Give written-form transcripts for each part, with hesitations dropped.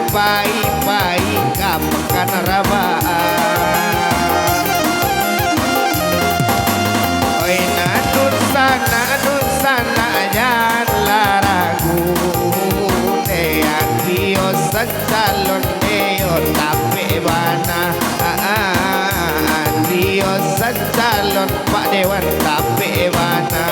pai-pai kapekan rabaan. Oi nadun sana jan laragu Deatio secalon deo tape bana Dio secalon Pak Dewan tape bana.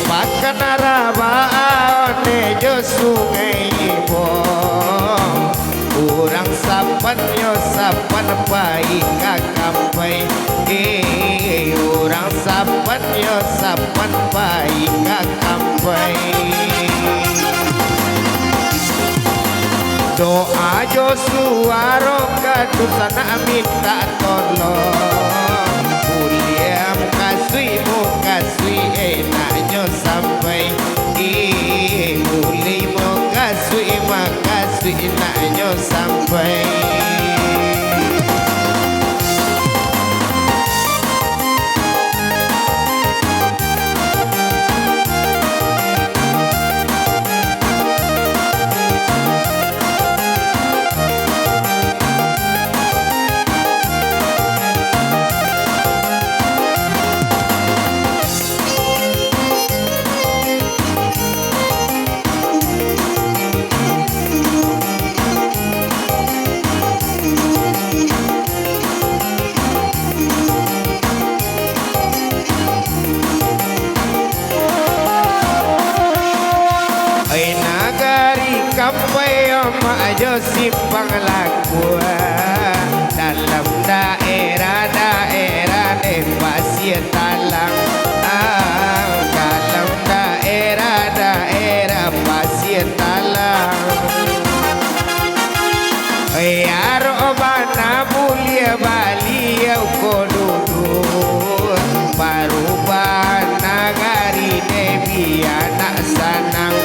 Pakan arabaan nejo sungai ibo urang sapan yo sapan pai kakampai urang sapan yo sapan pai kakampai. Doa jo suaro kadusana minta tolong Kuliam kasui enaknya sampai mulai makasui enaknya sampai. Kampai majo simpang laku dalam daerah pasir talang dalam daerah pasir talang aro bana mulia Bali kodudu parubahan nagari dewi anak sanang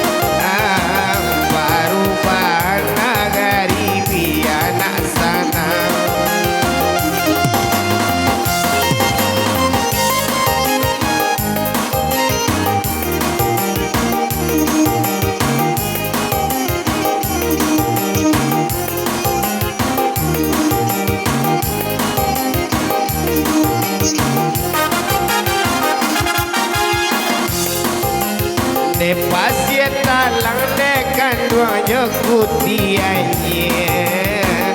de pasir talang dekan duanya kutiannya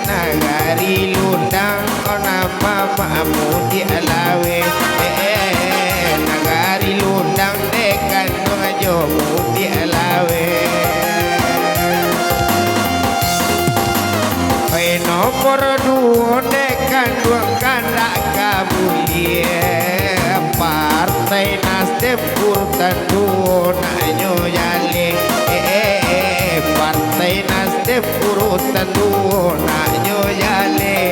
nagari lundang nama mamu di alawe nagari lundang dekan duanya di alawe nomor dua dekan dua kandak kabulia Partai Nasdem urutan dua naknyo yale Partai Nasdem urutan dua naknyo yale.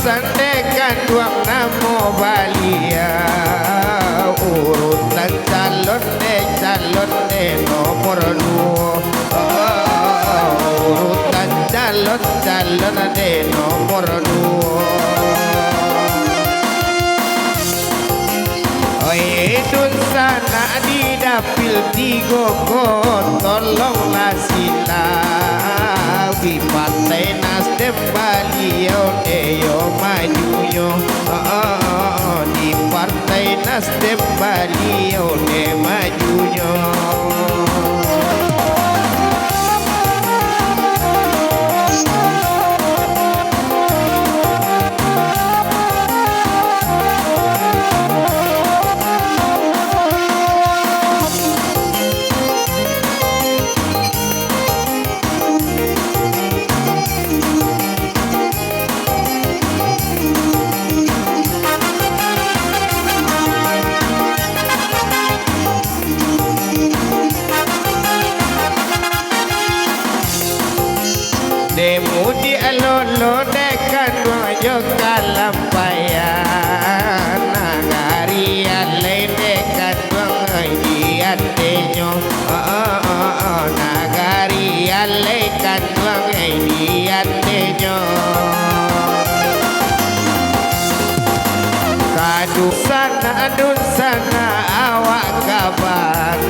Sandekan duang namo balia urutan calon de nomor dua urutan calon de nomor dua. Dun sana di dapil tigo tolonglah sila di Partai Nasdem Baliau yo maju yo di Partai Nasdem Baliau maju nyo. Demu di alolo dekan dojo kalampayan nagari alai dekan dojo diatenyo nagari alai kan dojo diatenyo kadusana awak kabar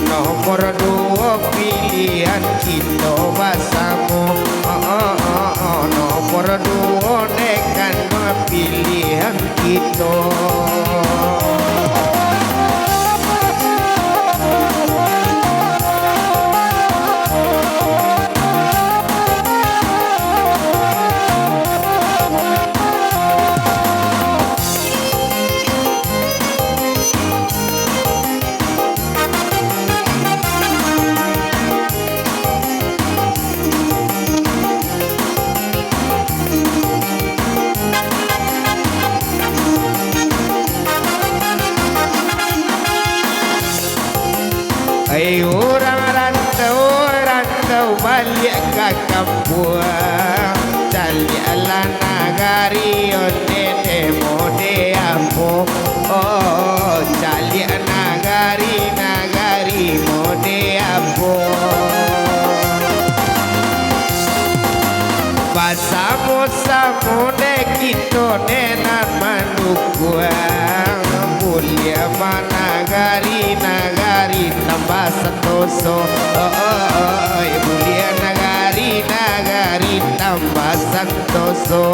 nomor 2 pilihan kita basamu nomor 2 dekan pilihan kita. Orang rantau balik ke kampung Calialah nagari onde mode ampo Calian nagari mode ampo Pasamu de kito nenan manukuang Mulia managari tambah santoso Mulia nagari tambah santoso.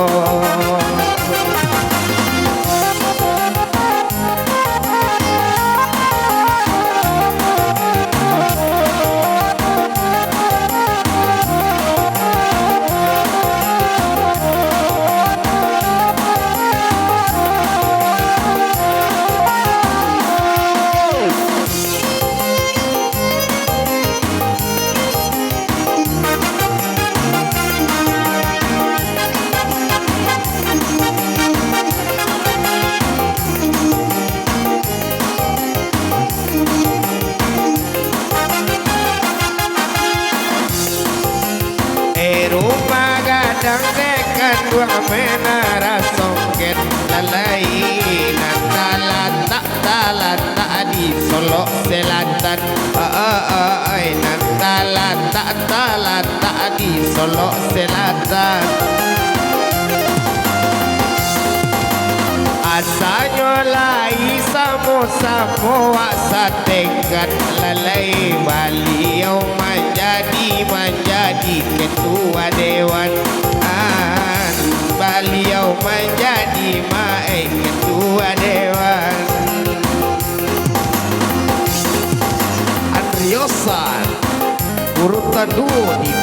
Rumah gadang dekan dua menara songket lalai Nantala di Solo Selatan Nantala di Solo Selatan Asanyo lai samo satekan lalai beliau menjadi ketua dewan beliau menjadi ketua dewan. Andriosan urutan 2 di